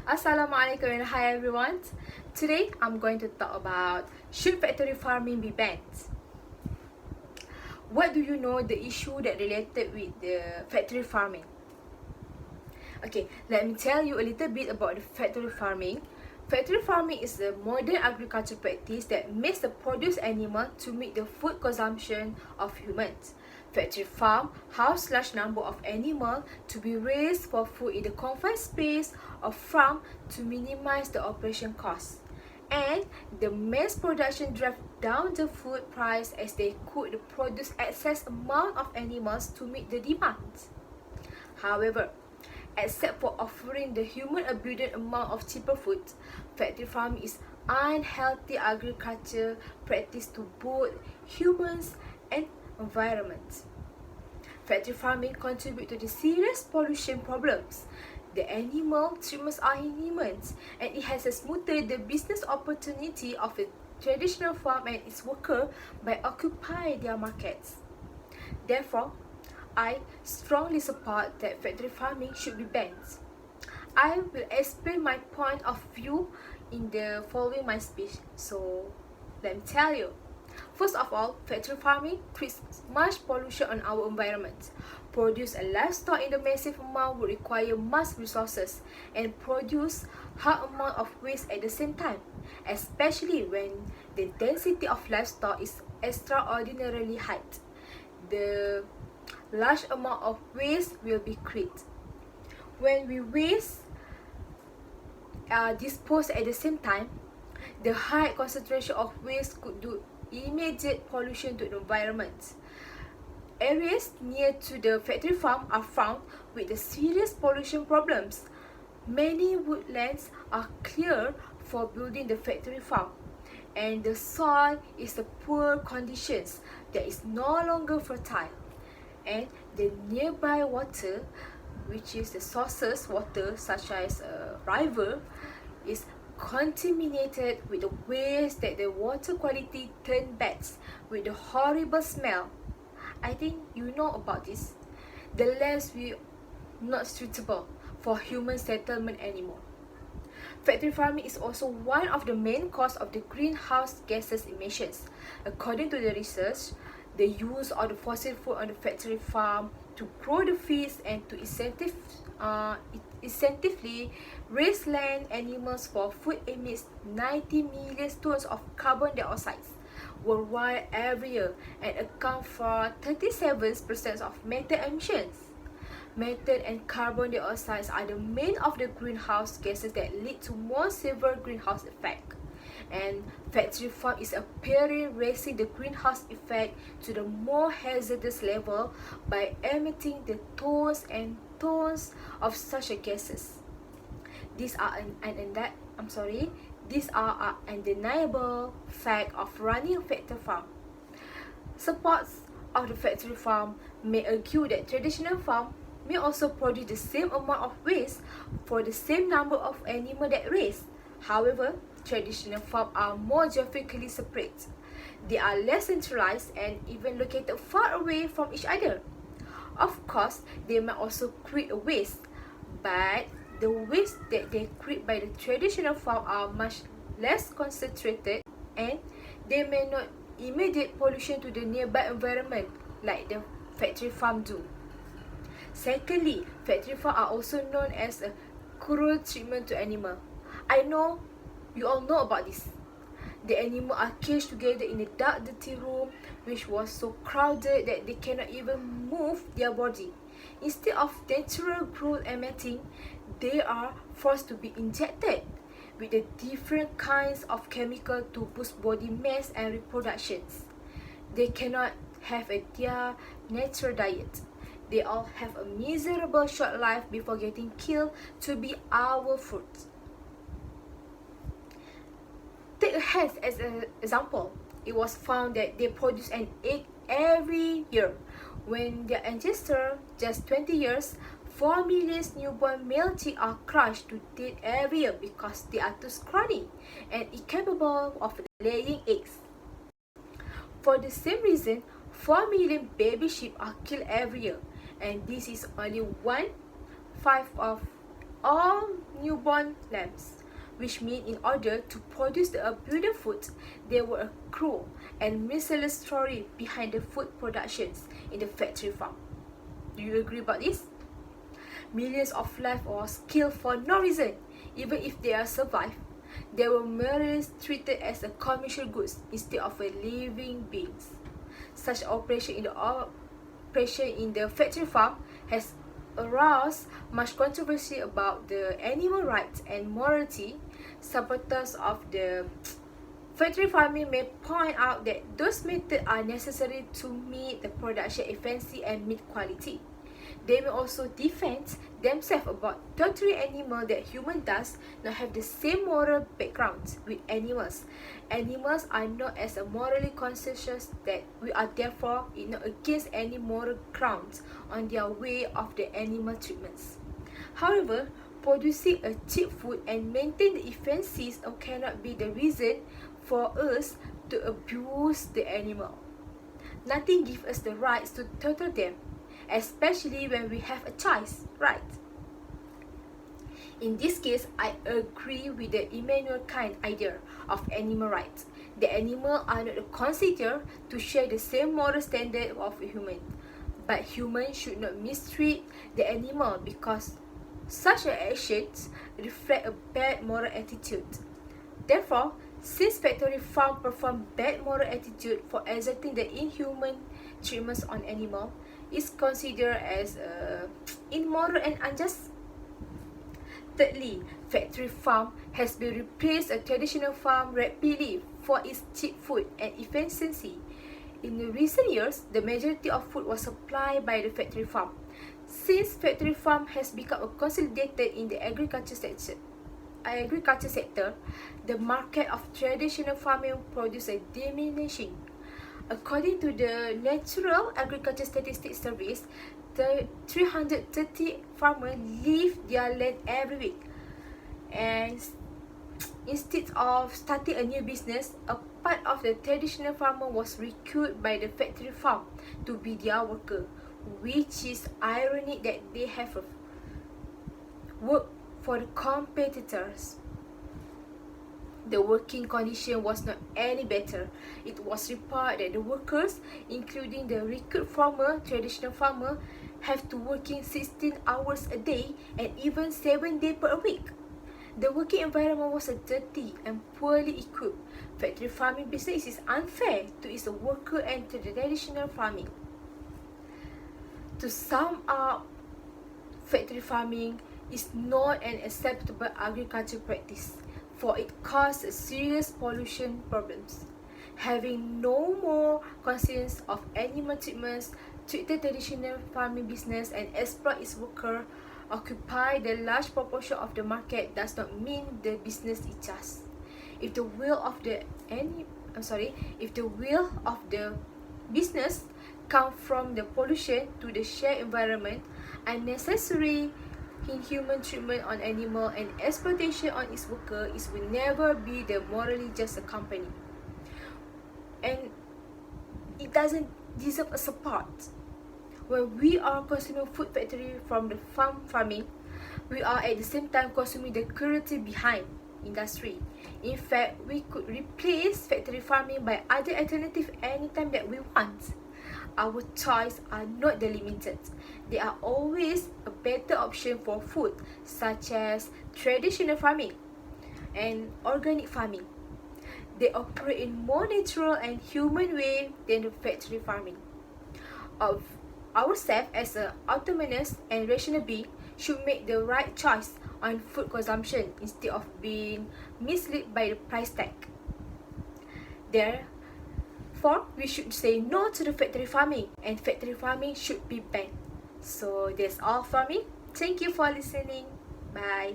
Assalamualaikum and hi everyone. Today I'm going to talk about should factory farming be banned? What do you know the issue that related with the factory farming? Okay, let me tell you a little bit about the factory farming. Factory farming is a modern agriculture practice that makes the produce animal to meet the food consumption of humans. Factory farm house large number of animals to be raised for food in the confined space of farm to minimize the operation costs. And the mass production drive down the food price as they could produce excess amount of animals to meet the demand. However, except for offering the human abundant amount of cheaper food, factory farming is unhealthy agriculture practice to both humans and environment. Factory farming contribute to the serious pollution problems. The animal treatments are inhumane, and it has smoothed the business opportunity of a traditional farm and its worker by occupying their markets. Therefore, I strongly support that factory farming should be banned. I will explain my point of view in the following my speech. So, let me tell you. First of all, factory farming creates much pollution on our environment. Produce a livestock in the massive amount would require mass resources and produce high amount of waste at the same time, especially when the density of livestock is extraordinarily high. The large amount of waste will be created. When we waste disposed at the same time, the high concentration of waste could do immediate pollution to the environment. Areas near to the factory farm are found with the serious pollution problems. Many woodlands are cleared for building the factory farm, and the soil is in poor conditions that is no longer fertile, and the nearby water, which is the sources water such as a river, is contaminated with the waste that the water quality turn bad with the horrible smell. I think you know about this. The lands will not suitable for human settlement anymore. Factory farming is also one of the main causes of the greenhouse gases emissions. According to the research, the use of the fossil fuel on the factory farm to grow the fish and to incentively raise land animals for food emits 90 million tons of carbon dioxide worldwide every year and account for 37% of methane emissions. Methane and carbon dioxide are the main of the greenhouse gases that lead to more severe greenhouse effect. And factory farm is appearing raising the greenhouse effect to the more hazardous level by emitting the tons and tons of such gases. These are an undeniable fact of running a factory farm. Supporters of the factory farm may argue that traditional farm may also produce the same amount of waste for the same number of animals that raised. However, traditional farms are more geographically separate. They are less centralized and even located far away from each other. Of course, they might also create a waste, but the waste that they create by the traditional farm are much less concentrated and they may not immediate pollution to the nearby environment like the factory farm do. Secondly, factory farms are also known as a cruel treatment to animals. I know you all know about this. The animals are caged together in a dark, dirty room which was so crowded that they cannot even move their body. Instead of natural growth and mating, they are forced to be injected with the different kinds of chemical to boost body mass and reproductions. They cannot have their natural diet. They all have a miserable short life before getting killed to be our food. Take a hen as an example. It was found that they produce an egg every year. When their ancestor just 20 years, 4 million newborn male chicks are crushed to death every year because they are too scrawny and incapable of laying eggs. For the same reason, 4 million baby sheep are killed every year, and this is only 1/5 of all newborn lambs, which means in order to produce the abundant food, there were a cruel and merciless story behind the food productions in the factory farm. Do you agree about this? Millions of lives was killed for no reason. Even if they are survived, they were merely treated as a commercial goods instead of a living beings. Such operation in the factory farm has aroused much controversy about the animal rights and morality. Supporters of the factory farming may point out that those methods are necessary to meet the production efficiency and meat quality. They may also defend themselves about torturing animals that humans does not have the same moral background with animals. Animals are not as morally conscious that we are therefore not against any moral grounds on their way of the animal treatments. However, producing a cheap food and maintain the efficiencies cannot be the reason for us to abuse the animal. Nothing gives us the rights to torture them, especially when we have a choice, right? In this case, I agree with the Immanuel Kant idea of animal rights. The animals are not considered to share the same moral standard of humans, but humans should not mistreat the animal because such actions reflect a bad moral attitude. Therefore, since factory farm perform bad moral attitude for exerting the inhuman treatments on animal, is considered as immoral and unjust. Thirdly, factory farm has been replaced a traditional farm rapidly for its cheap food and efficiency. In the recent years, the majority of food was supplied by the factory farm. Since factory farm has become consolidated in the agriculture sector, the market of traditional farming produces diminishing. According to the Natural Agriculture Statistics Service, the 330 farmers leave their land every week. And instead of starting a new business, a part of the traditional farmer was recruited by the factory farm to be their worker, which is ironic that they have work for the competitors. The working condition was not any better. It was reported that the workers, including the recruit farmer, traditional farmer, have to working 16 hours a day and even 7 days per week. The working environment was dirty and poorly equipped. Factory farming business is unfair to its worker and to the traditional farming. To sum up, factory farming is not an acceptable agricultural practice, for it causes serious pollution problems. Having no more conscience of animal treatments, treat the traditional farming business and exploit its worker, occupy the large proportion of the market does not mean the business is just. If the will of the business come from the pollution to the shared environment, unnecessary inhuman treatment on animal and exploitation on its worker, it will never be the morally just a company. And it doesn't deserve a support. When we are consuming food factory from the farming, we are at the same time consuming the cruelty behind industry. In fact, we could replace factory farming by other alternatives anytime that we want. Our choices are not delimited. There are always a better option for food, such as traditional farming and organic farming. They operate in more natural and human way than the factory farming. Of ourselves as an autonomous and rational being should make the right choice on food consumption instead of being misled by the price tag. Therefore, we should say no to the factory farming, and factory farming should be banned. So that's all from me. Thank you for listening. Bye.